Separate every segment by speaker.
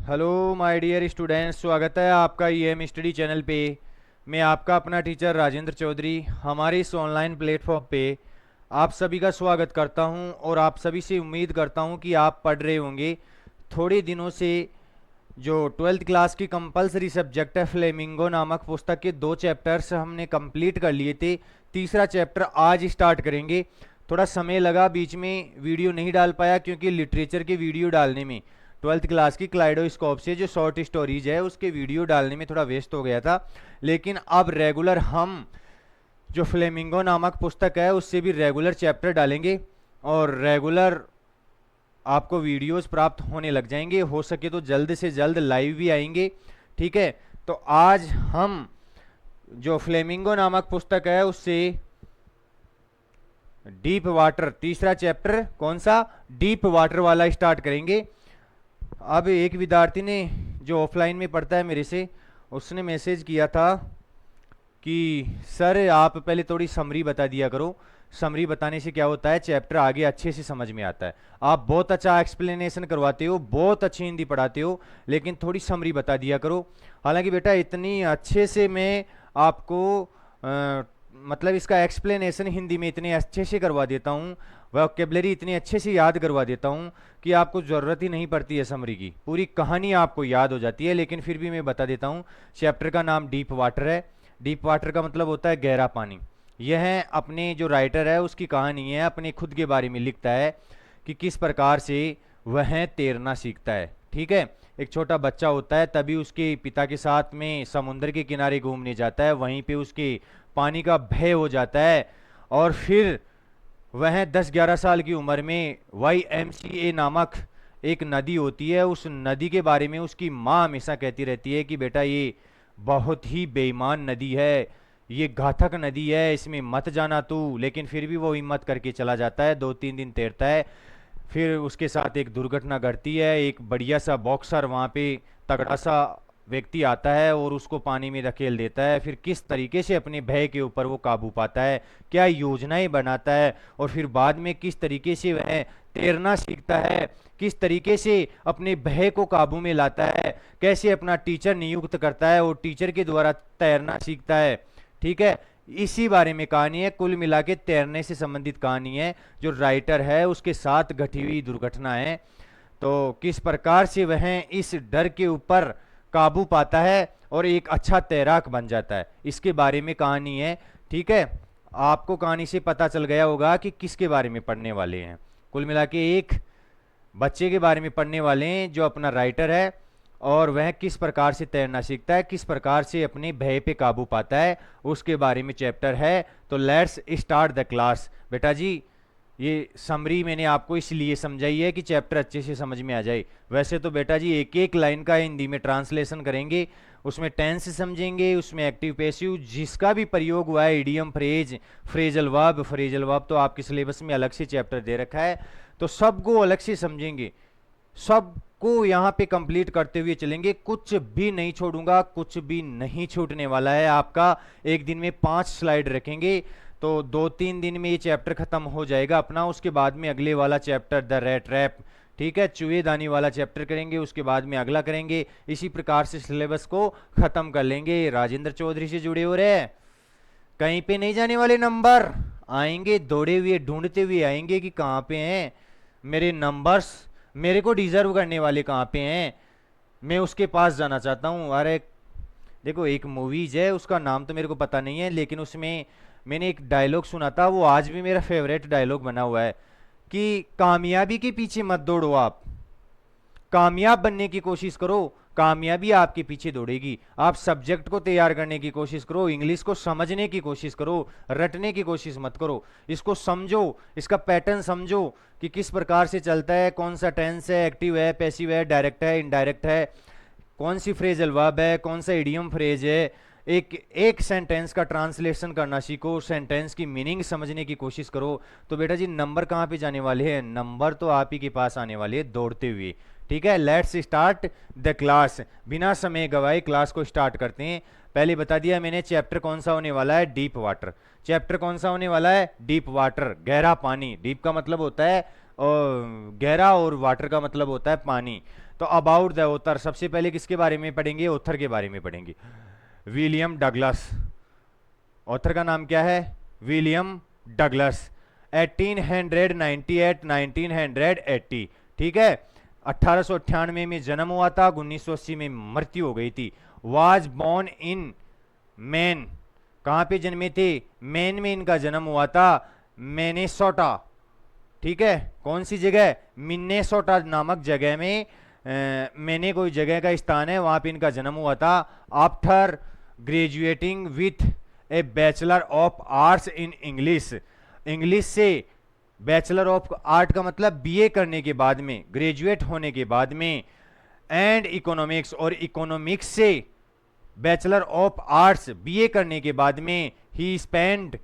Speaker 1: Hello my dear students, स्वागत है आपका ईएम स्टडी चैनल पे। मैं आपका अपना टीचर राजेंद्र चौधरी हमारे इस ऑनलाइन प्लेटफॉर्म पे आप सभी का स्वागत करता हूं और आप सभी से उम्मीद करता हूं कि आप पढ़ रहे होंगे। थोड़े दिनों से जो ट्वेल्थ क्लास की कंपलसरी सब्जेक्ट है फ्लेमिंगो नामक पुस्तक के 2 चैप्टर्स हमने कंप्लीट कर लिए थे। तीसरा चैप्टर आज स्टार्ट करेंगे। थोड़ा समय लगा, बीच में वीडियो नहीं डाल पाया क्योंकि लिटरेचर के वीडियो डालने में, ट्वेल्थ क्लास की क्लाइडोस्कोप से जो शॉर्ट स्टोरीज है उसके वीडियो डालने में थोड़ा वेस्ट हो गया था। लेकिन अब रेगुलर हम जो फ्लेमिंगो नामक पुस्तक है उससे भी रेगुलर चैप्टर डालेंगे और रेगुलर आपको वीडियोस प्राप्त होने लग जाएंगे। हो सके तो जल्द से जल्द लाइव भी आएंगे, ठीक है। तो आज हम जो फ्लेमिंगो नामक पुस्तक है उससे डीप वाटर, तीसरा चैप्टर कौन सा, डीप वाटर वाला स्टार्ट करेंगे। अब एक विद्यार्थी ने जो ऑफलाइन में पढ़ता है मेरे से, उसने मैसेज किया था कि सर आप पहले थोड़ी समरी बता दिया करो। समरी बताने से क्या होता है, चैप्टर आगे अच्छे से समझ में आता है। आप बहुत अच्छा एक्सप्लेनेशन करवाते हो, बहुत अच्छी हिंदी पढ़ाते हो, लेकिन थोड़ी समरी बता दिया करो। हालांकि बेटा इतनी अच्छे से मैं आपको मतलब इसका एक्सप्लेनेशन हिंदी में इतने अच्छे से करवा देता हूँ, वोकेबलरी इतनी अच्छे से याद करवा देता हूँ कि आपको ज़रूरत ही नहीं पड़ती है समरी की, पूरी कहानी आपको याद हो जाती है। लेकिन फिर भी मैं बता देता हूँ। चैप्टर का नाम डीप वाटर है। डीप वाटर का मतलब होता है गहरा पानी। यह अपने जो राइटर है उसकी कहानी है, अपने खुद के बारे में लिखता है कि किस प्रकार से वह तैरना सीखता है, ठीक है। एक छोटा बच्चा होता है, तभी उसके पिता के साथ में समुद्र के किनारे घूमने जाता है, वहीं पे उसके पानी का भय हो जाता है और फिर वह 10-11 साल की उम्र में YMCA नामक एक नदी होती है, उस नदी के बारे में उसकी माँ हमेशा कहती रहती है कि बेटा ये बहुत ही बेईमान नदी है, ये घातक नदी है, इसमें मत जाना तू। लेकिन फिर भी वो हिम्मत करके चला जाता है, 2-3 दिन तैरता है। फिर उसके साथ एक दुर्घटना घटती है। एक बढ़िया सा बॉक्सर वहाँ पे तगड़ा सा व्यक्ति आता है और उसको पानी में धकेल देता है। फिर किस तरीके से अपने भय के ऊपर वो काबू पाता है, क्या योजनाएं बनाता है और फिर बाद में किस तरीके से वह तैरना सीखता है, किस तरीके से अपने भय को काबू में लाता है, कैसे अपना टीचर नियुक्त करता है और टीचर के द्वारा तैरना सीखता है, ठीक है। इसी बारे में कहानी है, कुल मिला के तैरने से संबंधित कहानी है। जो राइटर है उसके साथ घटी हुई दुर्घटना है, तो किस प्रकार से वह इस डर के ऊपर काबू पाता है और एक अच्छा तैराक बन जाता है, इसके बारे में कहानी है, ठीक है। आपको कहानी से पता चल गया होगा कि किसके बारे में पढ़ने वाले हैं। कुल मिला के एक बच्चे के बारे में पढ़ने वाले हैं जो अपना राइटर है और वह किस प्रकार से तैरना सीखता है, किस प्रकार से अपने भय पे काबू पाता है, उसके बारे में चैप्टर है। तो लेट्स स्टार्ट द क्लास। बेटा जी ये समरी मैंने आपको इसलिए समझाई है कि चैप्टर अच्छे से समझ में आ जाए। वैसे तो बेटा जी एक एक लाइन का हिंदी में ट्रांसलेशन करेंगे, उसमें टेंस समझेंगे, उसमें एक्टिव पैसिव जिसका भी प्रयोग हुआ है, इडियम फ्रेज, फ्रेजल वर्ब तो आपके सिलेबस में अलग से चैप्टर दे रखा है, तो सबको अलग से समझेंगे, सबको यहाँ पे कंप्लीट करते हुए चलेंगे। कुछ भी नहीं छोड़ूंगा, कुछ भी नहीं छूटने वाला है आपका। एक दिन में 5 स्लाइड रखेंगे तो 2-3 दिन में ये चैप्टर खत्म हो जाएगा अपना। उसके बाद में अगले वाला चैप्टर द रेट रैप, ठीक है, चूहेदानी वाला चैप्टर करेंगे, उसके बाद में अगला करेंगे। इसी प्रकार से सिलेबस को खत्म कर लेंगे। राजेंद्र चौधरी से जुड़े हो रहे, कहीं पे नहीं जाने वाले, नंबर आएंगे दौड़े हुए, ढूंढते हुए आएंगे कि कहाँ पे हैं मेरे नंबर्स, मेरे को डिजर्व करने वाले कहाँ पे हैं, मैं उसके पास जाना चाहता हूँ। अरे देखो एक मूवीज है, उसका नाम तो मेरे को पता नहीं है, लेकिन उसमें मैंने एक डायलॉग सुना था, वो आज भी मेरा फेवरेट डायलॉग बना हुआ है कि कामयाबी के पीछे मत दौड़ो, आप कामयाब बनने की कोशिश करो, कामयाबी आपके पीछे दौड़ेगी। आप सब्जेक्ट को तैयार करने की कोशिश करो, इंग्लिश को समझने की कोशिश करो, रटने की कोशिश मत करो। इसको समझो, इसका पैटर्न समझो कि किस प्रकार से चलता है, कौन सा टेंस है, एक्टिव है, पैसिव है, डायरेक्ट है, इनडायरेक्ट है, कौन सी फ्रेजल वर्ब है, कौन सा इडियम फ्रेज है। एक एक सेंटेंस का ट्रांसलेशन करना सीखो, सेंटेंस की मीनिंग समझने की कोशिश करो। तो बेटा जी नंबर कहाँ पे जाने वाले हैं, नंबर तो आप ही के पास आने वाले हैं दौड़ते हुए, ठीक है। Let's start the class. बिना समय गवाए क्लास को स्टार्ट करते हैं। पहले बता दिया मैंने चैप्टर कौन सा होने वाला है, डीप वाटर। चैप्टर कौन सा होने वाला है, डीप वाटर, गहरा पानी। डीप का मतलब होता है और गहरा, और वाटर का मतलब होता है पानी। तो अबाउट द ऑथर, सबसे पहले किसके बारे में पढ़ेंगे? ऑथर के बारे में पढ़ेंगे, विलियम डगलस। ऑथर का नाम क्या है? William Douglas. 1898 1980, ठीक है। 1898 में जन्म हुआ था, 1980 में मृत्यु हो गई थी। वाज बोर्न इन मैन, कहाँ पे जन्मे थे? मैन में इनका जन्म हुआ था, मिनेसोटा, ठीक है। कौन सी जगह? मिनेसोटा नामक जगह में, मैंने कोई जगह का स्थान है, वहां पे इनका जन्म हुआ था। After graduating with A bachelor of arts in English, English से बैचलर ऑफ आर्ट का मतलब बीए करने के बाद में, ग्रेजुएट होने के बाद में, एंड इकोनॉमिक्स, और इकोनॉमिक्स से बैचलर ऑफ आर्ट्स बीए करने के बाद में, he spend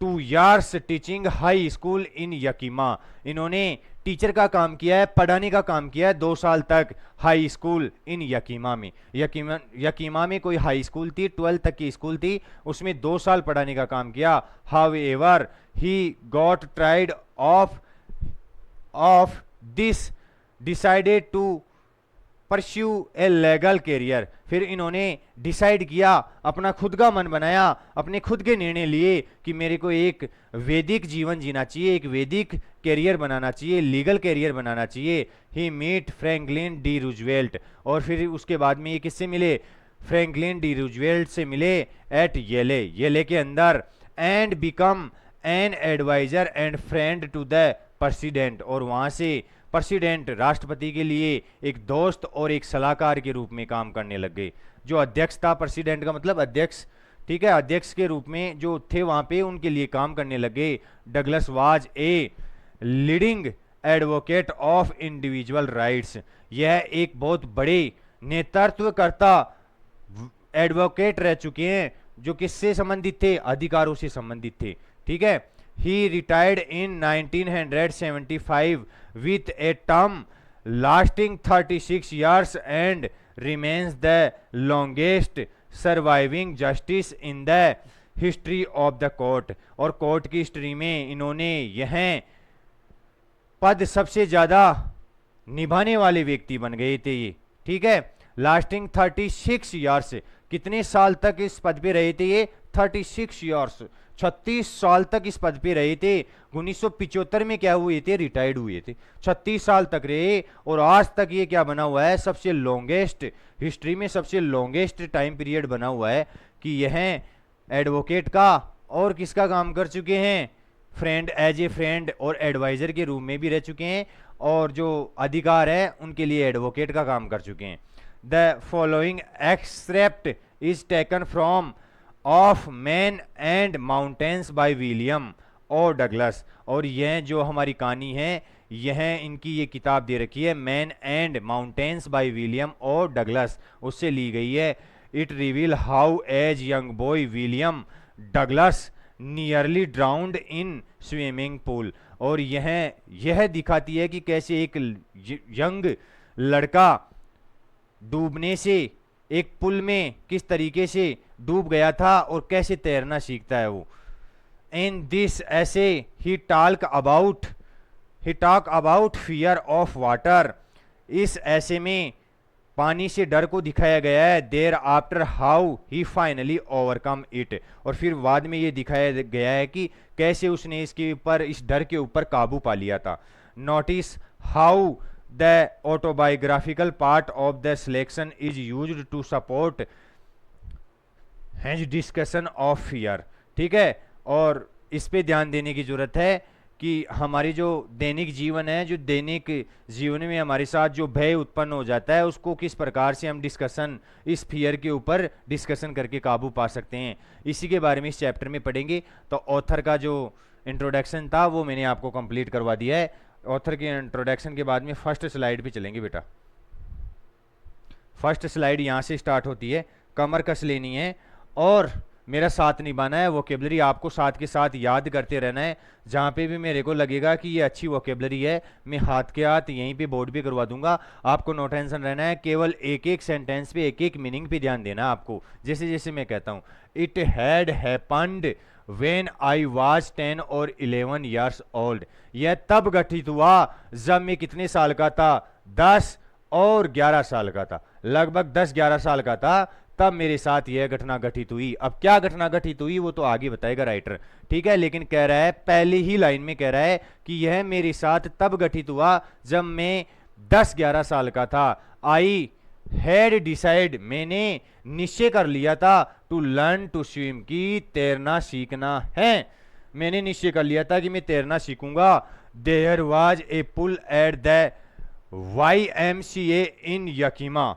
Speaker 1: 2 years teaching high school in Yakima, इन्होंने टीचर का काम किया है, पढ़ाने का काम किया है 2 साल तक हाई स्कूल इन यकीमा में। यकीमा में कोई हाई स्कूल थी, 12th तक की स्कूल थी, उसमें 2 साल पढ़ाने का काम किया। However he got tired of this, decided to pursue a legal career, फिर इन्होंने डिसाइड किया, अपना खुद का मन बनाया, अपने खुद के निर्णय लिए कि मेरे को एक वैदिक जीवन जीना चाहिए, एक वैदिक कैरियर बनाना चाहिए, लीगल कैरियर बनाना चाहिए। ही मीट फ्रैंकलिन डी रूजवेल्ट, और फिर उसके बाद में ये किससे मिले? फ्रैंकलिन डी रूजवेल्ट से मिले एट येले, येले के अंदर, and become an advisor and friend to the president, और वहां से प्रेसिडेंट, राष्ट्रपति के लिए एक दोस्त और एक सलाहकार के रूप में काम करने लग गए। जो अध्यक्ष था, प्रेसिडेंट का मतलब अध्यक्ष, ठीक है, अध्यक्ष के रूप में जो थे वहां पे उनके लिए काम करने लग गए। Douglas was a leading advocate of individual rights, यह एक बहुत बड़े नेतृत्वकर्ता एडवोकेट रह चुके हैं, जो किससे संबंधित थे? अधिकारों से संबंधित थे, ठीक है। He retired in 1975 with a term lasting 36 years and remains the longest surviving justice in the history of the court, और कोर्ट की हिस्ट्री में इन्होंने यह पद सबसे ज्यादा निभाने वाले व्यक्ति बन गए थे ये, ठीक है। लास्टिंग 36 ईयर्स, कितने साल तक इस पद पे रहे थे ये? 36 ईयर्स, 36 साल तक इस पद पे रहे थे। 1975 में क्या हुए थे? रिटायर्ड हुए थे। 36 साल तक रहे, और आज तक ये क्या बना हुआ है? सबसे लॉन्गेस्ट, हिस्ट्री में सबसे लॉन्गेस्ट टाइम पीरियड बना हुआ है कि यह एडवोकेट का और किसका काम कर चुके हैं? फ्रेंड, एज ए फ्रेंड और एडवाइजर के रूप में भी रह चुके हैं, और जो अधिकार है उनके लिए एडवोकेट का काम कर चुके हैं। The following extract is taken from of man and mountains by William और डगलस, और यह जो हमारी कहानी है, यह इनकी ये किताब दे रखी है, man and mountains by William और डगलस, उससे ली गई है। It reveal how as young boy William Douglas nearly drowned in swimming pool, और यह दिखाती है कि कैसे एक यंग लड़का डूबने से, एक पुल में किस तरीके से डूब गया था और कैसे तैरना सीखता है वो। इन दिस ऐसे ही talk about fear of water, इस ऐसे में पानी से डर को दिखाया गया है। There after how he finally overcome it, और फिर बाद में ये दिखाया गया है कि कैसे उसने इसके ऊपर, इस डर के ऊपर काबू पा लिया था। Notice how the autobiographical part of the selection is used to support has discussion of fear, ठीक है। और इस पे ध्यान देने की जरूरत है कि हमारी जो दैनिक जीवन है, जो दैनिक जीवन में हमारे साथ जो भय उत्पन्न हो जाता है, उसको किस प्रकार से हम डिस्कशन, इस फियर के ऊपर डिस्कशन करके काबू पा सकते हैं, इसी के बारे में इस चैप्टर में पढ़ेंगे। तो ऑथर का जो इंट्रोडक्शन था वो मैंने आपको कंप्लीट करवा दिया है। ऑथर के इंट्रोडक्शन के बाद में फर्स्ट स्लाइड पे चलेंगे बेटा। फर्स्ट स्लाइड यहाँ से स्टार्ट होती है, कमर कस लेनी है और मेरा साथ निभाना है, वोकेबलरी आपको साथ के साथ याद करते रहना है। जहाँ पे भी मेरे को लगेगा कि ये अच्छी वोकेबलरी है, मैं हाथ के हाथ यहीं पे बोर्ड पे करवा दूंगा। आपको नो टेंशन रहना है, केवल एक एक सेंटेंस पे एक एक मीनिंग पे ध्यान देना आपको, जैसे जैसे मैं कहता हूँ। It had happened when I was 10 और 11 ईयर्स ओल्ड। यह तब घटित हुआ जब मैं कितने साल का था, 10 और 11 साल का था, लगभग 10-11 साल का था, तब मेरे साथ यह घटना घटित हुई। अब क्या घटना घटित हुई वो तो आगे बताएगा राइटर, ठीक है, लेकिन कह रहा है पहली ही लाइन में कह रहा है कि यह मेरे साथ तब घटित हुआ जब मैं 10-11 साल का था। आई हैड डिसाइड, मैंने निश्चय कर लिया था, टू लर्न टू स्विम, की तैरना सीखना है। मैंने निश्चय कर लिया था कि मैं तैरना सीखूंगा। There was a pool at the YMCA in Yakima,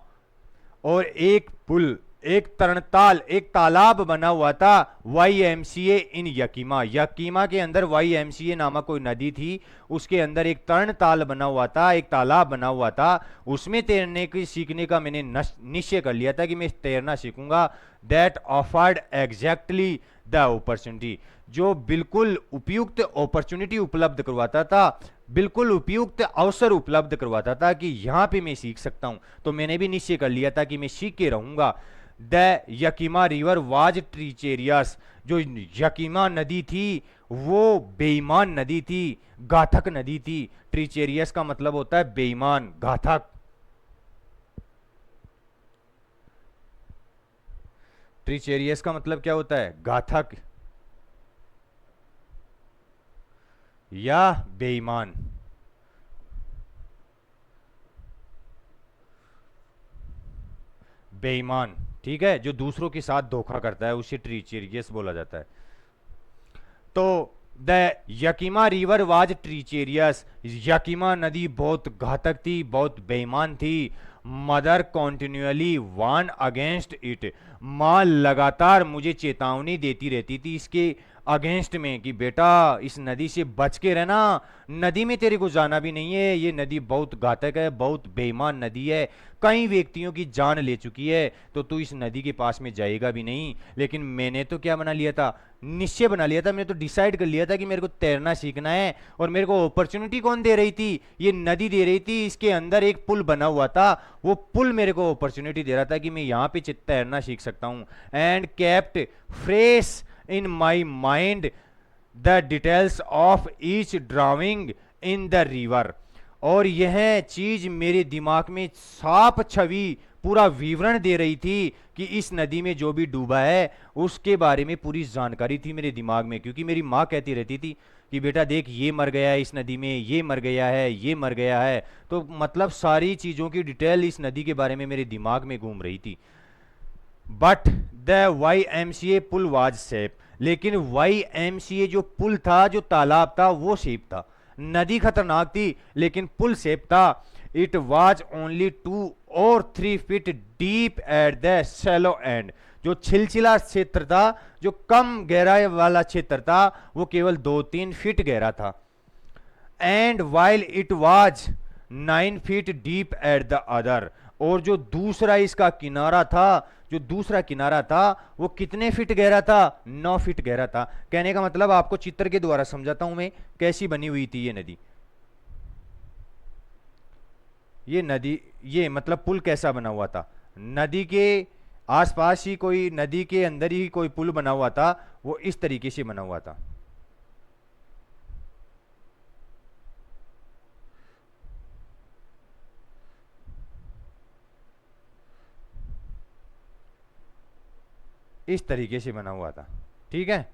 Speaker 1: और एक पुल, एक तरणताल, एक तालाब बना हुआ था YMCA इन यकीमा। यकीमा के अंदर YMCA नामक कोई नदी थी, उसके अंदर एक तरणताल बना हुआ था, एक तालाब बना हुआ था, उसमें तैरने की सीखने का मैंने निश्चय कर लिया था कि मैं तैरना सीखूंगा। That offered exactly the opportunity, जो बिल्कुल उपयुक्त अपॉर्चुनिटी उपलब्ध करवाता था, बिल्कुल उपयुक्त अवसर उपलब्ध करवाता था कि यहां पे मैं सीख सकता हूं। तो मैंने भी निश्चय कर लिया था कि मैं सीख के रहूंगा। द यकीमा रिवर वाज ट्रीचेरियस, जो यकीमा नदी थी वो बेईमान नदी थी, घातक नदी थी। ट्रीचेरियस का मतलब होता है बेईमान, घातक। ट्रीचेरियस का मतलब क्या होता है, घातक या बेईमान। बेईमान, ठीक है, जो दूसरों के साथ धोखा करता है उसे ट्रीचेरियस बोला जाता है। तो द यकीमा रिवर वाज ट्रीचेरियस, यकीमा नदी बहुत घातक थी, बहुत बेईमान थी। मदर कॉन्टिन्यूअली वार्न अगेंस्ट इट, माँ लगातार मुझे चेतावनी देती रहती थी इसके अगेंस्ट में कि बेटा इस नदी से बच के रहना, नदी में तेरे को जाना भी नहीं है, ये नदी बहुत घातक है, बहुत बेईमान नदी है, कई व्यक्तियों की जान ले चुकी है, तो तू इस नदी के पास में जाएगा भी नहीं। लेकिन मैंने तो क्या बना लिया था, निश्चय बना लिया था, मैंने तो डिसाइड कर लिया था कि मेरे को तैरना सीखना है। और मेरे को अपॉर्चुनिटी कौन दे रही थी, ये नदी दे रही थी, इसके अंदर एक पुल बना हुआ था, वो पुल मेरे को अपॉर्चुनिटी दे रहा था कि मैं यहाँ पे तैरना सीख सकता हूँ। And kept fresh in my mind the details of each drawing in the river, और यह चीज मेरे दिमाग में साफ छवि, पूरा विवरण दे रही थी कि इस नदी में जो भी डूबा है उसके बारे में पूरी जानकारी थी मेरे दिमाग में। क्योंकि मेरी माँ कहती रहती थी कि बेटा देख ये मर गया है इस नदी में, ये मर गया है, ये मर गया है, तो मतलब सारी चीज़ों की डिटेल इस नदी के बारे में मेरे दिमाग में घूम रही थी। But the YMCA pool was safe, लेकिन YMCA जो पुल था, जो तालाब था, वो सेफ था। नदी खतरनाक थी लेकिन पुल सेफ था। इट वॉज ओनली 2 और 3 feet deep at the shallow and, जो छिलछिला क्षेत्र था, जो कम गहराई वाला क्षेत्र था, वो केवल 2-3 फीट गहरा था। And while it was 9 feet deep at the other, और जो दूसरा इसका किनारा था, जो दूसरा किनारा था वो कितने फीट गहरा था, 9 फीट गहरा था। कहने का मतलब आपको चित्र के द्वारा समझाता हूं मैं कैसी बनी हुई थी ये नदी। ये नदी, ये मतलब पुल कैसा बना हुआ था, नदी के आसपास ही कोई, नदी के अंदर ही कोई पुल बना हुआ था, वो इस तरीके से बना हुआ था। इस तरीके से बना हुआ था, ठीक है,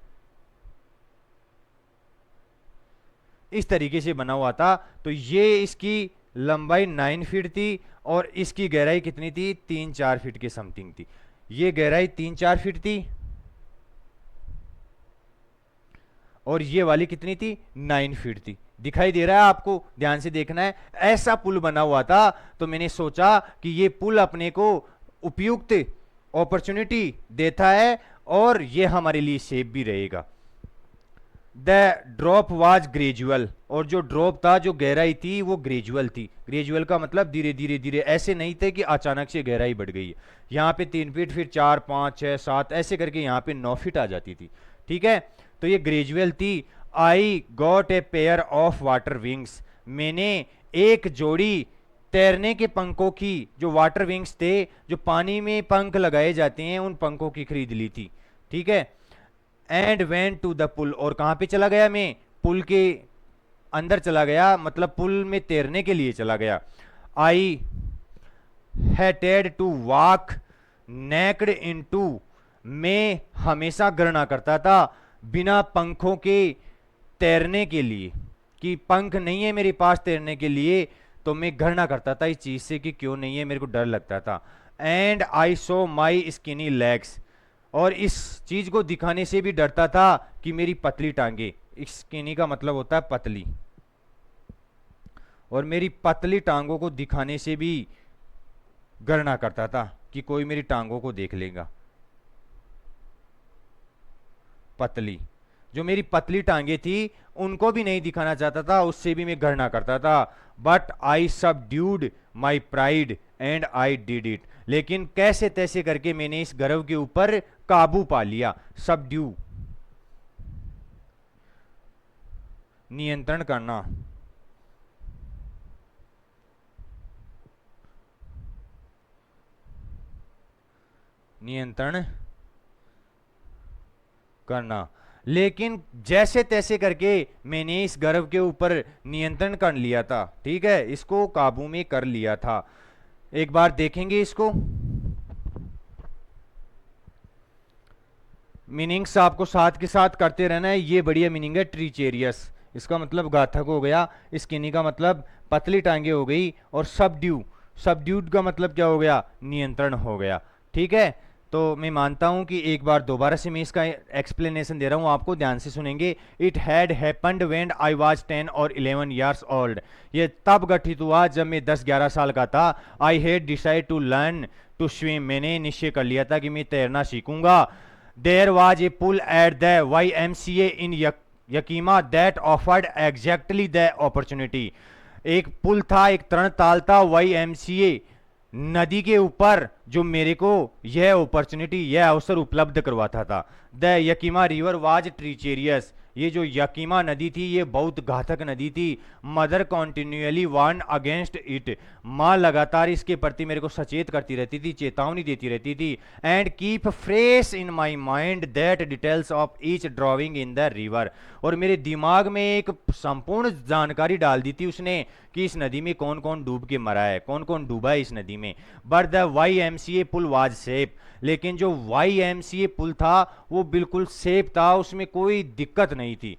Speaker 1: इस तरीके से बना हुआ था। तो ये इसकी लंबाई 9 फीट थी और इसकी गहराई कितनी थी, 3-4 फीट के समथिंग थी। ये गहराई 3-4 फीट थी और ये वाली कितनी थी, 9 फीट थी। दिखाई दे रहा है आपको, ध्यान से देखना है। ऐसा पुल बना हुआ था, तो मैंने सोचा कि ये पुल अपने को उपयुक्त अपॉर्चुनिटी देता है और ये हमारे लिए सेफ भी रहेगा। द ड्रॉप वाज ग्रेजुअल, और जो ड्रॉप था, जो गहराई थी, वो ग्रेजुअल थी। ग्रेजुअल का मतलब धीरे धीरे धीरे, ऐसे नहीं थे कि अचानक से गहराई बढ़ गई है। यहाँ पे 3 फीट, फिर 4, 5, 6, 7 ऐसे करके यहाँ पे 9 फीट आ जाती थी। ठीक है, तो ये ग्रेजुअल थी। I got a pair of water wings, मैंने एक जोड़ी तैरने के पंखों की, जो वाटर विंग्स थे, जो पानी में पंख लगाए जाते हैं, उन पंखों की खरीद ली थी। ठीक है, and went to the pool, और कहां पे चला गया मैं? पुल के अंदर चला गया, मतलब पुल में तैरने के लिए चला गया। I hated to walk naked into, मैं हमेशा घृणा करता था बिना पंखों के तैरने के लिए, कि पंख नहीं है मेरे पास तैरने के लिए, तो मैं घृणा करता था इस चीज से कि क्यों नहीं है, मेरे को डर लगता था। And I so my skinny legs, और इस चीज को दिखाने से भी डरता था कि मेरी पतली टांगे, स्किनी का मतलब होता है पतली, और मेरी पतली टांगों को दिखाने से भी घृणा करता था कि कोई मेरी टांगों को देख लेगा। पतली, जो मेरी पतली टांगे थी उनको भी नहीं दिखाना चाहता था, उससे भी मैं घृणा करता था। But I subdued my pride and I did it, लेकिन कैसे तैसे करके मैंने इस गर्व के ऊपर काबू पा लिया। सबड्यू, नियंत्रण करना, नियंत्रण करना, लेकिन जैसे तैसे करके मैंने इस गर्व के ऊपर नियंत्रण कर लिया था। ठीक है, इसको काबू में कर लिया था। एक बार देखेंगे इसको, मीनिंग्स आपको साथ के साथ करते रहना है। ये बढ़िया मीनिंग है ट्रीचेरियस, इसका मतलब घातक हो गया। स्किनी का मतलब पतली टांगे हो गई, और सबड्यू, सबड्यूड का मतलब क्या हो गया? नियंत्रण हो गया। ठीक है, तो मैं मानता हूं कि एक बार दोबारा से मैं इसका एक्सप्लेनेशन दे रहा हूं, आपको ध्यान से सुनेंगे। It had happened when I was 10 और 11 ईयर्स ओल्ड, ये तब घटित हुआ जब मैं 10-11 साल का था। I had decide to learn to swim, मैंने निश्चय कर लिया था कि मैं तैरना सीखूंगा। There was a pool at the YMCA in Yakima that offered exactly the opportunity, एक पुल था, एक तरण ताल था YMCA नदी के ऊपर, जो मेरे को यह अपॉर्चुनिटी, यह अवसर उपलब्ध करवाता था। द यकीमा रिवर वाज ट्रीचेरियस, ये जो यकीमा नदी थी ये बहुत घातक नदी थी। मदर कॉन्टिन्यूअली वार्न अगेंस्ट इट, माँ लगातार इसके प्रति मेरे को सचेत करती रहती थी, चेतावनी देती रहती थी। And keep fresh in my mind that details of each drawing in the river, और मेरे दिमाग में एक संपूर्ण जानकारी डाल दी थी उसने कि इस नदी में कौन कौन डूब के मरा है, कौन कौन डूबा है इस नदी में। But the YMCA pool was safe, लेकिन जो YMCA पुल था वो बिल्कुल सेफ था, उसमें कोई दिक्कत नहीं थी।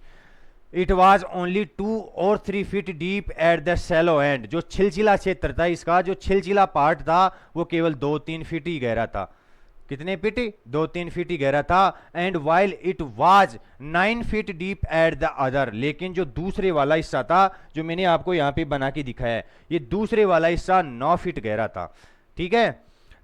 Speaker 1: इट वॉज ओनली 2 और 3 feet deep at the shallow end, जो छिलचिला क्षेत्र था इसका, जो छिलचिला पार्ट था वो केवल 2-3 फीट ही गहरा था। कितने फीट? 2-3 फीट ही गहरा था। And while it was 9 feet deep at the other, लेकिन जो दूसरे वाला हिस्सा था, जो मैंने आपको यहाँ पे बना के दिखाया है, ये दूसरे वाला हिस्सा 9 फीट गहरा था। ठीक है,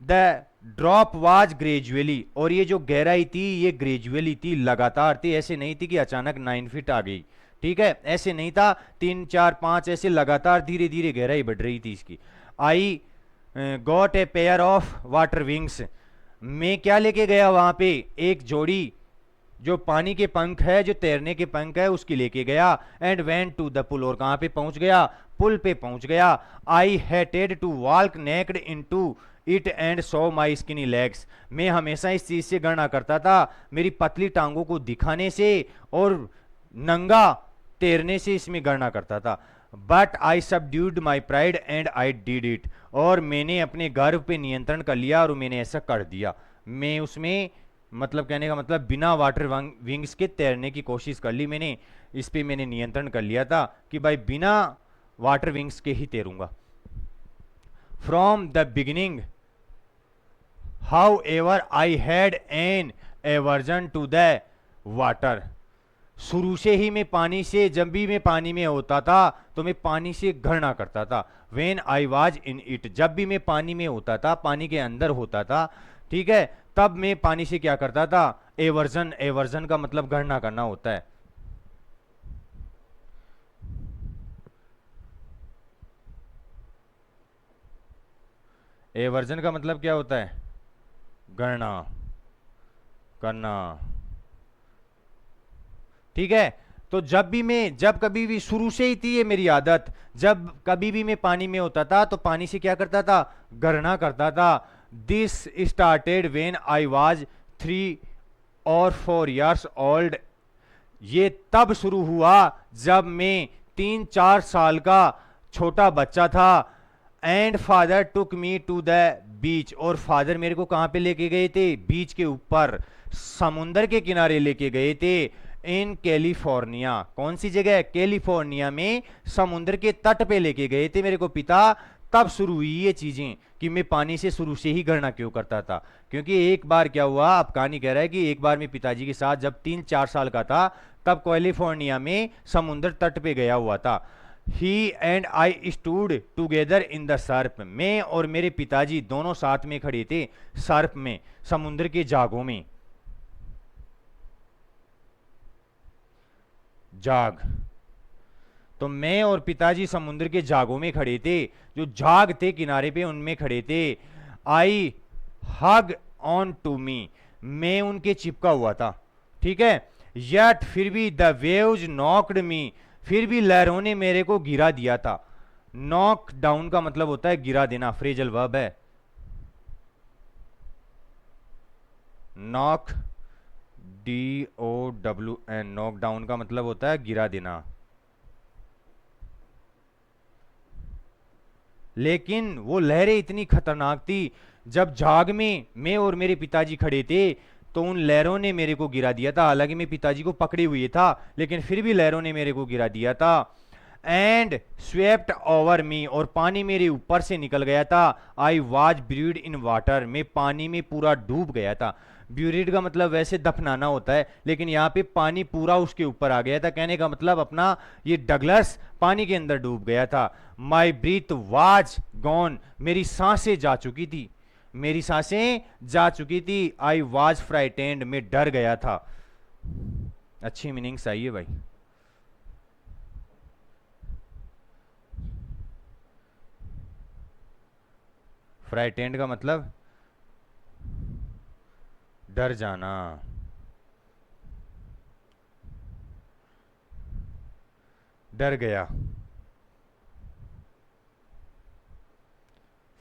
Speaker 1: द ड्रॉप वाज ग्रेजुअली, और ये जो गहराई थी ये ग्रेजुअली थी, लगातार थी, ऐसे नहीं थी कि अचानक 9 फीट आ गई। ठीक है, ऐसे नहीं था 3, 4, 5, ऐसे लगातार धीरे धीरे गहराई बढ़ रही थी इसकी। I got a pair of water wings, मैं क्या लेके गया वहां पे? एक जोड़ी जो पानी के पंख है, जो तैरने के पंख है, उसकी लेके गया। And went to the pool, और कहां पे पहुंच गया? पुल पे पहुंच गया। I hated to walk naked into it and so my skinny legs, मैं हमेशा इस चीज से घृणा करता था, मेरी पतली टांगों को दिखाने से और नंगा तैरने से इसमें घृणा करता था। But I subdued my pride and I did it, और मैंने अपने गर्व पे नियंत्रण कर लिया और मैंने ऐसा कर दिया। मैं उसमें, मतलब कहने का मतलब, बिना वाटर विंग्स के तैरने की कोशिश कर ली मैंने, इस पे मैंने नियंत्रण कर लिया था कि भाई बिना वाटर विंग्स के ही तैरूंगा। From the beginning however I had an aversion to the water, शुरू से ही मैं पानी से, जब भी मैं पानी में होता था तो मैं पानी से घृणा करता था। When I was in it, जब भी मैं पानी में होता था, पानी के अंदर होता था, ठीक है, तब मैं पानी से क्या करता था? एवर्जन, एवर्जन का मतलब घृणा करना होता है। एवर्जन का मतलब क्या होता है? गणना करना। ठीक है, तो जब कभी भी शुरू से ही थी ये मेरी आदत, जब कभी भी मैं पानी में होता था तो पानी से क्या करता था? गणना करता था। This started when I was 3 or 4 years old. ये तब शुरू हुआ जब मैं 3-4 साल का छोटा बच्चा था। And father took me to the beach, और फादर मेरे को कहां पे लेके गए थे? बीच के ऊपर, समुंदर के किनारे लेके गए थे। इन कैलिफोर्निया, कौन सी जगह? कैलिफोर्निया में समुद्र के तट पे लेके गए थे मेरे को पिता। तब शुरू हुई ये चीजें कि मैं पानी से शुरू से ही गणना क्यों करता था। क्योंकि एक बार क्या हुआ, अब कहानी कह रहा है कि एक बार मैं पिताजी के साथ जब 3-4 साल का था, तब कैलिफोर्निया में समुद्र तट पे गया हुआ था। He and I stood together in the surf, मैं और मेरे पिताजी दोनों साथ में खड़े थे सर्फ में, समुद्र के जागों में। जाग, तो मैं और पिताजी समुद्र के जागों में खड़े थे, जो जाग थे किनारे पे उनमें खड़े थे। आई हग ऑन टू मी, मैं उनके चिपका हुआ था। ठीक है, यट फिर भी द वेव्स नॉक्ड मी, फिर भी लहरों ने मेरे को गिरा दिया था। नॉक डाउन का मतलब होता है गिरा देना, फ्रेजल वर्ब है। नॉक, DOWN, नॉक डाउन का मतलब होता है गिरा देना। लेकिन वो लहरें इतनी खतरनाक थी, जब जाग में मैं और मेरे पिताजी खड़े थे तो उन लहरों ने मेरे को गिरा दिया था। हालांकि मैं पिताजी को पकड़े हुए था, लेकिन फिर भी लहरों ने मेरे को गिरा दिया था। एंड स्वेप्ट ओवर मी, और पानी मेरे ऊपर से निकल गया था। I was buried in water, मैं पानी में पूरा डूब गया था। ब्यूरिड का मतलब वैसे दफनाना होता है, लेकिन यहाँ पे पानी पूरा उसके ऊपर आ गया था। कहने का मतलब अपना ये डगलस पानी के अंदर डूब गया था। माई ब्रीथ वाज गॉन, मेरी सांसें जा चुकी थी, मेरी सांसें जा चुकी थी। आई वाज फ्राइटेंड, मैं डर गया था। अच्छी मीनिंग्स आई है भाई। फ्राइटेंड का मतलब डर जाना। डर गया,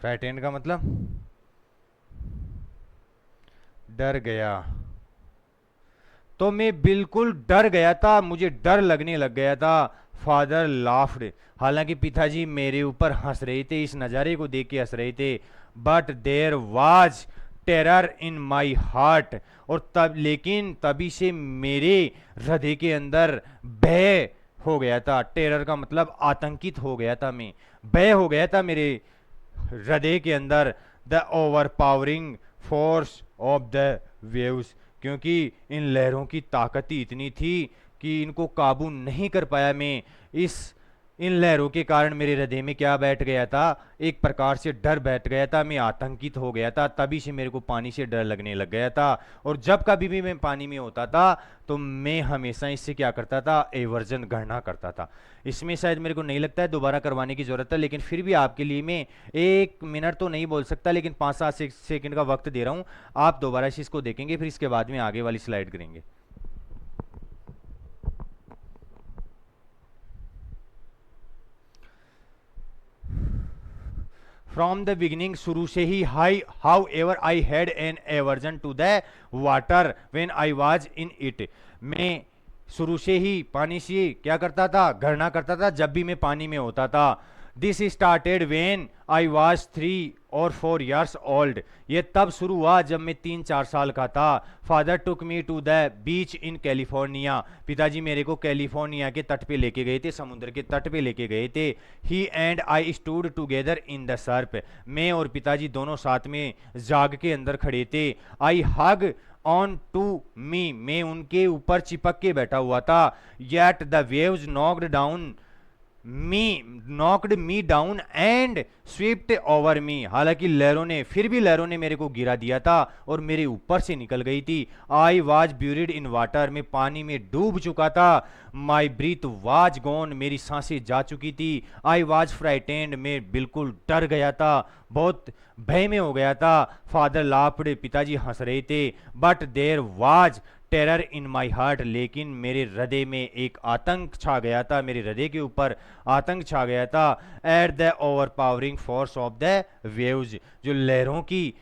Speaker 1: फ्राइटेंड का मतलब डर गया। तो मैं बिल्कुल डर गया था, मुझे डर लगने लग गया था। फादर लाफ्ड, हालांकि पिताजी मेरे ऊपर हंस रहे थे, इस नज़ारे को देख के हंस रहे थे। But there was terror in my heart, और तब लेकिन तभी से मेरे हृदय के अंदर भय हो गया था। टेरर का मतलब आतंकित हो गया था मैं, भय हो गया था मेरे हृदय के अंदर। The over powering force of the waves, क्योंकि इन लहरों की ताकत ही इतनी थी कि इनको काबू नहीं कर पाया मैं। इस इन लहरों के कारण मेरे हृदय में क्या बैठ गया था? एक प्रकार से डर बैठ गया था, मैं आतंकित हो गया था। तभी से मेरे को पानी से डर लगने लग गया था। और जब कभी भी मैं पानी में होता था तो मैं हमेशा इससे क्या करता था? एवर्जन गणना करता था। इसमें शायद मेरे को नहीं लगता है दोबारा करवाने की जरूरत है, लेकिन फिर भी आपके लिए मैं 1 मिनट तो नहीं बोल सकता, लेकिन 5-7 सेकंड का वक्त दे रहा हूँ। आप दोबारा से इसको देखेंगे, फिर इसके बाद में आगे वाली स्लाइड करेंगे। फ्रॉम द बिगिनिंग, शुरू से ही, however I had an aversion to the water when I was in it, मैं शुरू से ही पानी से क्या करता था? गणना करता था जब भी मैं पानी में होता था। This started when I was 3 or 4 years old, ये तब शुरू हुआ जब मैं 3-4 साल का था। Father took me to the beach in California, पिताजी मेरे को कैलिफोर्निया के तट पे लेके गए थे, समुद्र के तट पे लेके गए थे। He and I stood together in the surf, मैं और पिताजी दोनों साथ में जाग के अंदर खड़े थे। आई हग ऑन टू मी, मैं उनके ऊपर चिपक के बैठा हुआ था। Yet the waves knocked down me knocked me down and swept over me. हालांकि लहरों ने, फिर भी लहरों ने मेरे को गिरा दिया था और मेरे ऊपर से निकल गई थी। I was buried in water, मैं पानी में डूब चुका था। माई ब्रीथ वाज गॉन, मेरी सांसें जा चुकी थी। आई वाज फ्राइटेंड, मैं बिल्कुल डर गया था, बहुत भय में हो गया था। फादर लाफ्ड, पिताजी हंस रहे थे। But there was terror in my heart, लेकिन मेरे हृदय में एक आतंक छा गया था, मेरे हृदय के ऊपर आतंक छा गया था। At the over powering force of the waves, जो लहरों की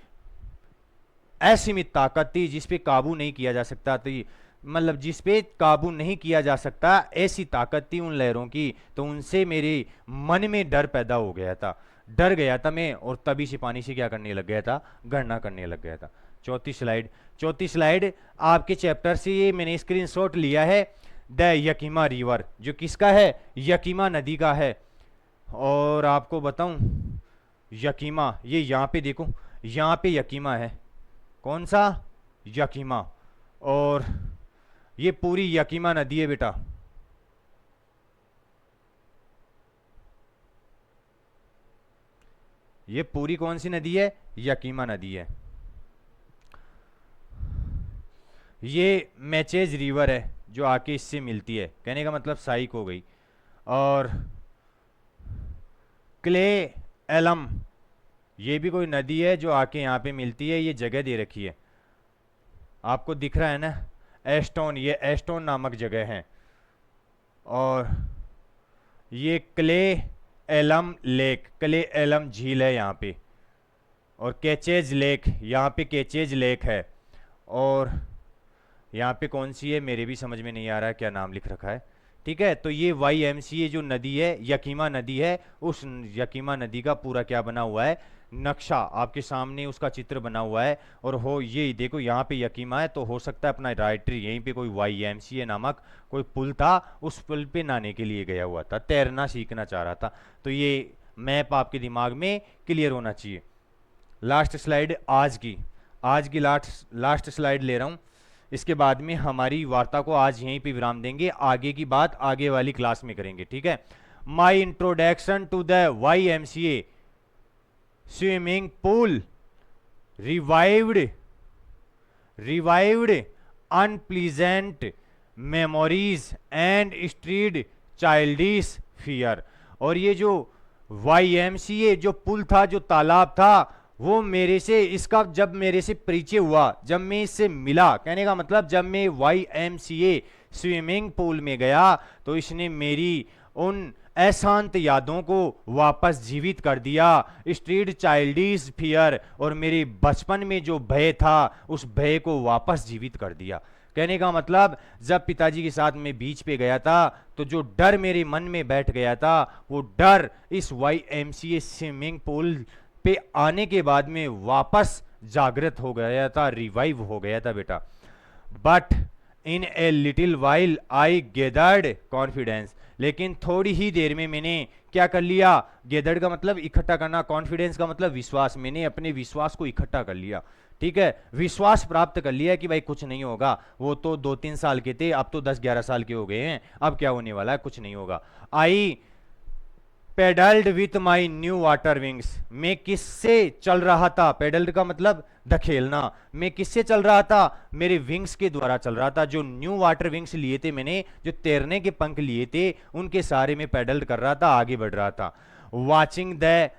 Speaker 1: असीमित ताकत थी जिस पे काबू नहीं किया जा सकता थी, मतलब जिस पे काबू नहीं किया जा सकता, ऐसी ताकत थी उन लहरों की। तो उनसे मेरे मन में डर पैदा हो गया था, डर गया था मैं, और तभी से पानी से क्या करने लग गया था, गणना करने लग गया था। चौथी स्लाइड आपके चैप्टर से ये मैंने स्क्रीनशॉट लिया है। द यकीमा रिवर, जो किसका है, यकीमा नदी का है। और आपको बताऊं, यकीमा, ये यहाँ पे देखो, यहाँ पे यकीमा है। कौन सा, यकीमा। और ये पूरी यकीमा नदी है बेटा। ये पूरी कौन सी नदी है, यकीमा नदी है। ये मैचेज रिवर है जो आके इससे मिलती है, कहने का मतलब साइक हो गई। और क्ले एलम, ये भी कोई नदी है जो आके यहाँ पे मिलती है, ये जगह दे रखी है, आपको दिख रहा है ना, एस्टोन, ये एस्टोन नामक जगह है। और ये Cle Elum lake, Cle Elum झील है यहाँ पे। और कैचेज लेक, यहाँ पे कैचेज लेक है। और यहाँ पे कौन सी है, मेरे भी समझ में नहीं आ रहा है क्या नाम लिख रखा है, ठीक है। तो ये YMCA जो नदी है, यकीमा नदी है, उस यकीमा नदी का पूरा क्या बना हुआ है, नक्शा आपके सामने उसका चित्र बना हुआ है। और हो ये देखो, यहाँ पे यकीमा है, तो हो सकता है अपना राइटरी यहीं पे कोई YMCA नामक कोई पुल था, उस पुल पे नहाने के लिए गया हुआ था, तैरना सीखना चाह रहा था। तो ये मैप आपके दिमाग में क्लियर होना चाहिए। लास्ट स्लाइड आज की लास्ट स्लाइड ले रहा हूँ। इसके बाद में हमारी वार्ता को आज यहीं पे विराम देंगे, आगे की बात आगे वाली क्लास में करेंगे, ठीक है। My introduction to the YMCA swimming pool revived unpleasant memories and stirred childish fear. और ये जो YMCA जो पुल था, जो तालाब था, वो मेरे से, इसका जब मेरे से परिचय हुआ, जब मैं इससे मिला, कहने का मतलब जब मैं YMCA स्विमिंग पूल में गया, तो इसने मेरी उन अशांत यादों को वापस जीवित कर दिया। स्ट्रीट चाइल्डिश फियर, और मेरे बचपन में जो भय था, उस भय को वापस जीवित कर दिया। कहने का मतलब जब पिताजी के साथ मैं बीच पे गया था, तो जो डर मेरे मन में बैठ गया था, वो डर इस YMCA स्विमिंग पूल पे आने के बाद में वापस जागृत हो गया था, रिवाइव हो गया था बेटा। But in a little while I gathered confidence, लेकिन थोड़ी ही देर में मैंने क्या कर लिया, गेदर्ड का मतलब इकट्ठा करना, कॉन्फिडेंस का मतलब विश्वास, मैंने अपने विश्वास को इकट्ठा कर लिया, ठीक है। विश्वास प्राप्त कर लिया कि भाई कुछ नहीं होगा। वो तो 2-3 साल के थे, अब तो 10-11 साल के हो गए हैं, अब क्या होने वाला है, कुछ नहीं होगा। I paddled with my new water wings, मैं किससे चल रहा था, पेडल्ड का मतलब धकेलना, मैं किससे चल रहा था, मेरे विंग्स के द्वारा चल रहा था। जो न्यू वाटर विंग्स लिए थे मैंने, जो तैरने के पंख लिए थे, उनके सारे में पेडल्ड कर रहा था, आगे बढ़ रहा था। वॉचिंग द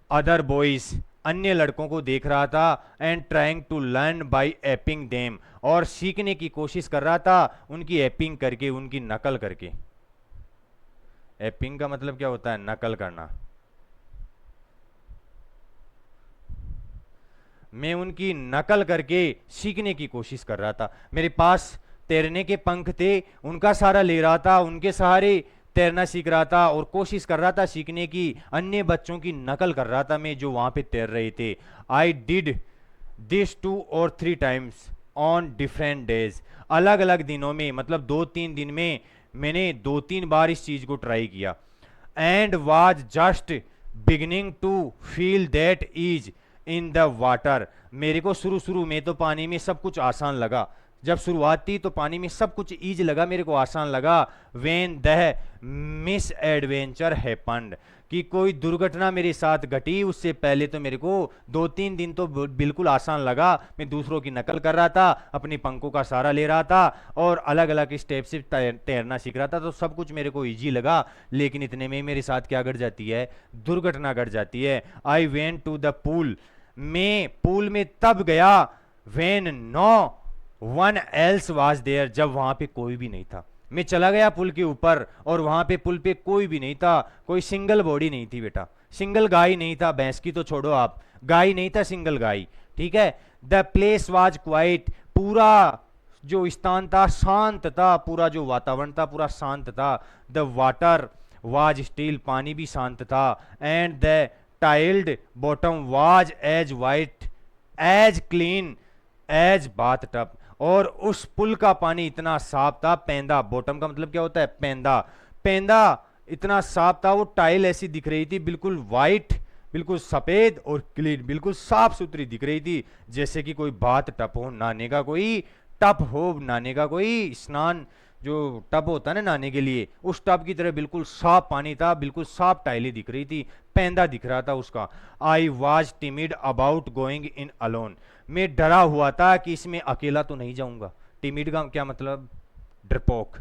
Speaker 1: अदर बॉयज, अन्य लड़कों को देख रहा था। And trying to learn by aping them, और सीखने की कोशिश कर रहा था उनकी एपिंग करके, उनकी नकल करके। एपिंग का मतलब क्या होता है, नकल करना। मैं उनकी नकल करके सीखने की कोशिश कर रहा था। मेरे पास तैरने के पंख थे, उनका सहारा ले रहा था, उनके सहारे तैरना सीख रहा था और कोशिश कर रहा था सीखने की, अन्य बच्चों की नकल कर रहा था मैं, जो वहां पे तैर रहे थे। I did this 2 or 3 times on different days, अलग अलग दिनों में, मतलब 2-3 दिन में मैंने 2-3 बार इस चीज को ट्राई किया। And was just beginning to feel that is in the water, मेरे को शुरू में तो पानी में सब कुछ आसान लगा। जब शुरुआत थी तो पानी में सब कुछ ईज लगा, मेरे को आसान लगा। When the misadventure happened, कि कोई दुर्घटना मेरे साथ घटी उससे पहले तो मेरे को 2-3 दिन तो बिल्कुल आसान लगा। मैं दूसरों की नकल कर रहा था, अपनी पंखों का सहारा ले रहा था और अलग अलग स्टेप से तैरना सीख रहा था, तो सब कुछ मेरे को इजी लगा। लेकिन इतने में मेरे साथ क्या घट जाती है, दुर्घटना घट जाती है। I went to the pool, मैं पूल में तब गया when no one else was there, जब वहां पे कोई भी नहीं था। मैं चला गया पुल के ऊपर और वहां पे पुल पे कोई भी नहीं था, कोई सिंगल बॉडी नहीं थी बेटा, सिंगल गाय नहीं था, भैंस की तो छोड़ो आप, गाय नहीं था, सिंगल गाय, ठीक है। द प्लेस वाज क्वाइट, पूरा जो स्थान था शांत था, पूरा जो वातावरण था पूरा शांत था। द वाटर वाज स्टिल, पानी भी शांत था। And the tiled bottom was as white as clean as bath tub, और उस पुल का पानी इतना साफ था, पेंदा, बॉटम का मतलब क्या होता है, पेंदा, पेंदा इतना साफ था, वो टाइल ऐसी दिख रही थी बिल्कुल वाइट, बिल्कुल सफेद और क्लीन, बिल्कुल साफ सुथरी दिख रही थी, जैसे कि कोई बाथ टब हो, नहाने का कोई टब हो, नहाने का कोई स्नान जो टब होता है ना नहाने के लिए, उस टब की तरह बिल्कुल साफ पानी था, बिल्कुल साफ टाइलें दिख रही थी, पेंदा दिख रहा था उसका। I was timid about going in alone, मैं डरा हुआ था कि इसमें अकेला तो नहीं जाऊंगा। टिमिड का क्या मतलब, डरपोक।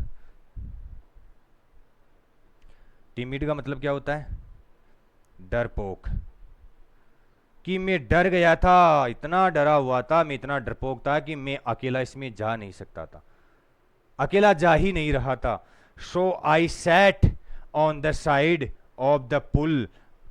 Speaker 1: टिमिड का मतलब क्या होता है, डरपोक, कि मैं डर गया था, इतना डरा हुआ था, मैं इतना डरपोक था कि मैं अकेला इसमें जा नहीं सकता था, अकेला जा ही नहीं रहा था। So I sat on the side of the pool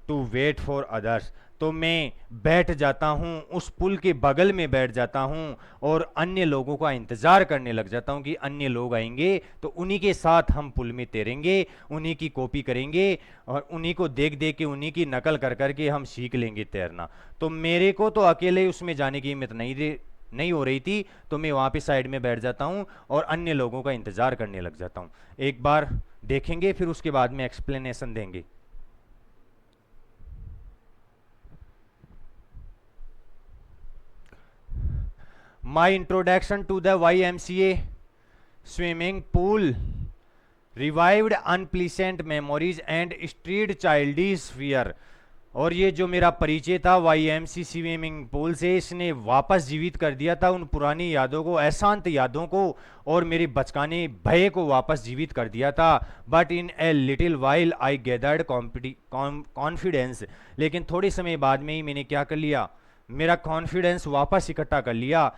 Speaker 1: to wait for others, तो मैं बैठ जाता हूँ, उस पुल के बगल में बैठ जाता हूँ और अन्य लोगों का इंतज़ार करने लग जाता हूँ कि अन्य लोग आएंगे तो उन्हीं के साथ हम पुल में तैरेंगे, उन्हीं की कॉपी करेंगे और उन्हीं को देख देख के, उन्हीं की नकल कर करके हम सीख लेंगे तैरना। तो मेरे को तो अकेले उसमें जाने की हिम्मत नहीं हो रही थी, तो मैं वहाँ पे साइड में बैठ जाता हूँ और अन्य लोगों का इंतज़ार करने लग जाता हूँ। एक बार देखेंगे, फिर उसके बाद में एक्सप्लेनेशन देंगे। My introduction to the YMCA swimming pool revived unpleasant memories and stirred childish fear, और ये जो मेरा परिचय था YMCA स्विमिंग पूल से, इसने वापस जीवित कर दिया था उन पुरानी यादों को, अशांत यादों को, और मेरे बचकाने भय को वापस जीवित कर दिया था। But in a little while I gathered confidence, लेकिन थोड़े समय बाद में ही मैंने क्या कर लिया, मेरा कॉन्फिडेंस वापस इकट्ठा कर लिया,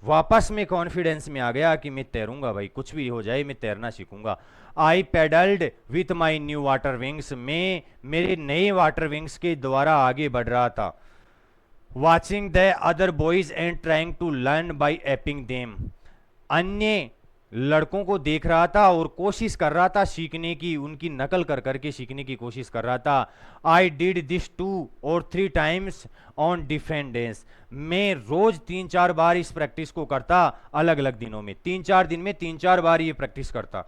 Speaker 1: वापस में कॉन्फिडेंस में आ गया कि मैं तैरूंगा भाई, कुछ भी हो जाए मैं तैरना सीखूंगा। I paddled with my new water wings, मैं मेरे नए वाटर विंग्स के द्वारा आगे बढ़ रहा था। Watching the other boys and trying to learn by aping them, अन्य लड़कों को देख रहा था और कोशिश कर रहा था सीखने की, उनकी नकल कर करके सीखने की कोशिश कर रहा था। आई डिड दिस 2 और 3 टाइम्स ऑन डिफरेंट डेज, मैं रोज 3-4 बार इस प्रैक्टिस को करता, अलग अलग दिनों में, 3-4 दिन में 3-4 बार ये प्रैक्टिस करता।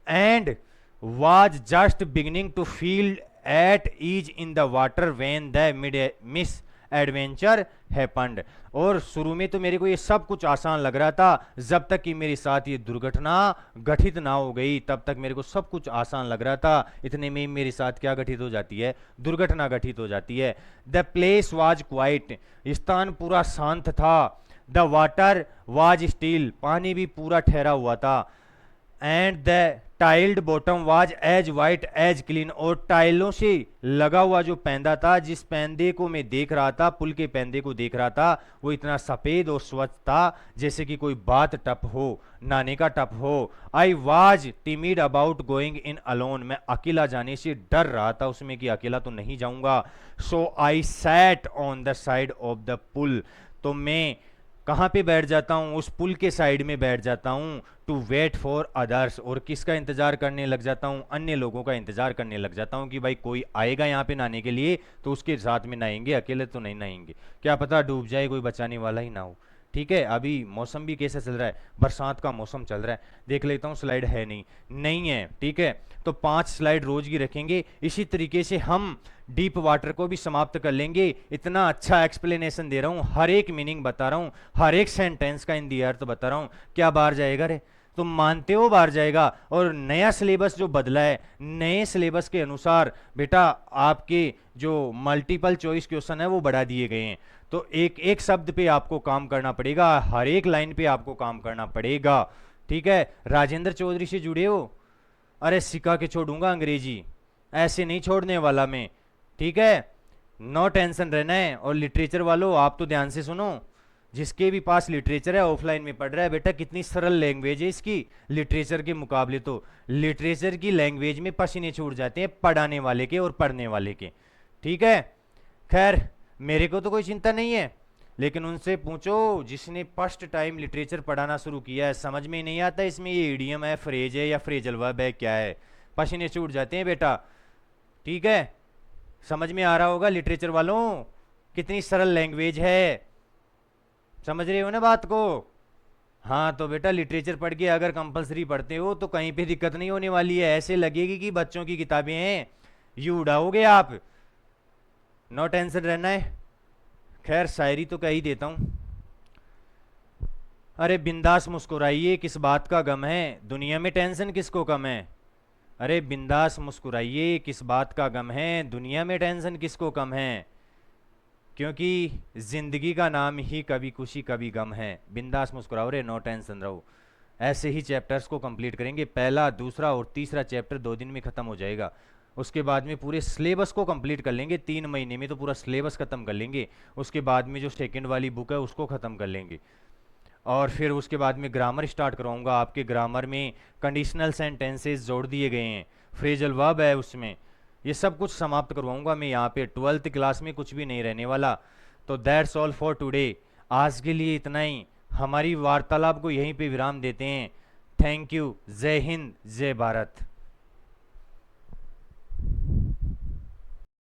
Speaker 1: And was just beginning to feel at ease in the water when the misadventure happened, और शुरू में तो मेरे को ये सब कुछ आसान लग रहा था, जब तक कि मेरे साथ ये दुर्घटना घटित ना हो गई, तब तक मेरे को सब कुछ आसान लग रहा था। इतने में मेरे साथ क्या घटित हो जाती है, दुर्घटना घटित हो जाती है। द प्लेस वाज क्वाइट, स्थान पूरा शांत था। द वाटर वाज स्टिल, पानी भी पूरा ठहरा हुआ था। And the tiled bottom was as white as clean, और टाइलों से लगा हुआ जो पेंदा था, जिस पेंदे को मैं देख रहा था, पुल के पेंदे को देख रहा था, वो इतना सफेद और स्वच्छ था जैसे कि कोई बाथ टब हो, नहाने का टब हो। I was timid about going in alone, मैं अकेला जाने से डर रहा था उसमें कि अकेला तो नहीं जाऊंगा। So I sat on the side of the pool, तो मैं कहाँ पे बैठ जाता हूँ, उस पुल के साइड में बैठ जाता हूँ। टू वेट फॉर अदर्स, और किसका इंतजार करने लग जाता हूँ, अन्य लोगों का इंतजार करने लग जाता हूँ कि भाई कोई आएगा यहाँ पे नहाने के लिए तो उसके साथ में नहाएंगे, अकेले तो नहीं नहाएंगे, क्या पता डूब जाए, कोई बचाने वाला ही ना हो, ठीक है, अभी मौसम भी कैसा चल रहा है, बरसात का मौसम चल रहा है। देख लेता हूँ स्लाइड है नहीं, नहीं है, ठीक है। तो 5 स्लाइड रोज की रखेंगे, इसी तरीके से हम डीप वाटर को भी समाप्त कर लेंगे। इतना अच्छा एक्सप्लेनेशन दे रहा हूँ, हर एक मीनिंग बता रहा हूँ, हर एक सेंटेंस का इन दी अर्थ बता रहा हूँ। क्या बाहर जाएगा रे? तुम मानते हो बाहर जाएगा? और नया सिलेबस जो बदला है, नए सिलेबस के अनुसार बेटा आपके जो मल्टीपल चॉइस क्वेश्चन है वो बढ़ा दिए गए हैं। तो एक एक शब्द पे आपको काम करना पड़ेगा, हर एक लाइन पे आपको काम करना पड़ेगा, ठीक है। राजेंद्र चौधरी से जुड़े हो? अरे सिखा के छोड़ूंगा अंग्रेजी, ऐसे नहीं छोड़ने वाला मैं, ठीक है। नो टेंशन रहना है। और लिटरेचर वालों आप तो ध्यान से सुनो, जिसके भी पास लिटरेचर है ऑफलाइन में पढ़ रहा है, बेटा कितनी सरल लैंग्वेज है इसकी लिटरेचर के मुकाबले। तो लिटरेचर की लैंग्वेज में पसीने छूट जाते हैं पढ़ाने वाले के और पढ़ने वाले के, ठीक है। खैर मेरे को तो कोई चिंता नहीं है, लेकिन उनसे पूछो जिसने फर्स्ट टाइम लिटरेचर पढ़ाना शुरू किया है, समझ में नहीं आता इसमें ये इडियम है, फ्रेज है या फ्रेजल वर्ब है, क्या है, पसीने छूट जाते हैं बेटा, ठीक है। समझ में आ रहा होगा लिटरेचर वालों, कितनी सरल लैंग्वेज है, समझ रहे हो ना बात को? हाँ तो बेटा लिटरेचर पढ़ के अगर कंपलसरी पढ़ते हो तो कहीं पे दिक्कत नहीं होने वाली है, ऐसे लगेगी कि बच्चों की किताबें हैं, यू उड़ाओगे आप, नो टेंशन रहना है। खैर शायरी तो कह ही देता हूं। अरे बिंदास मुस्कुराइए किस बात का गम है, दुनिया में टेंशन किसको कम है। अरे बिंदास मुस्कुराइए किस बात का गम है, दुनिया में टेंशन किसको कम है, क्योंकि जिंदगी का नाम ही कभी खुशी कभी गम है। बिंदास मुस्कुराओ रे, नो टेंशन रहो। ऐसे ही चैप्टर्स को कंप्लीट करेंगे, पहला दूसरा और तीसरा चैप्टर 2 दिन में ख़त्म हो जाएगा। उसके बाद में पूरे सिलेबस को कंप्लीट कर लेंगे, 3 महीने में तो पूरा सिलेबस ख़त्म कर लेंगे। उसके बाद में जो सेकंड वाली बुक है उसको ख़त्म कर लेंगे, और फिर उसके बाद में ग्रामर स्टार्ट करवाऊंगा। आपके ग्रामर में कंडीशनल सेंटेंसेस जोड़ दिए गए हैं, फ्रेजल वर्ब है उसमें, ये सब कुछ समाप्त करवाऊंगा मैं यहाँ पे। 12th क्लास में कुछ भी नहीं रहने वाला। तो दैट्स ऑल फॉर टुडे, आज के लिए इतना ही। हमारी वार्तालाप को यहीं पे विराम देते हैं। Thank you. जय हिंद, जय भारत।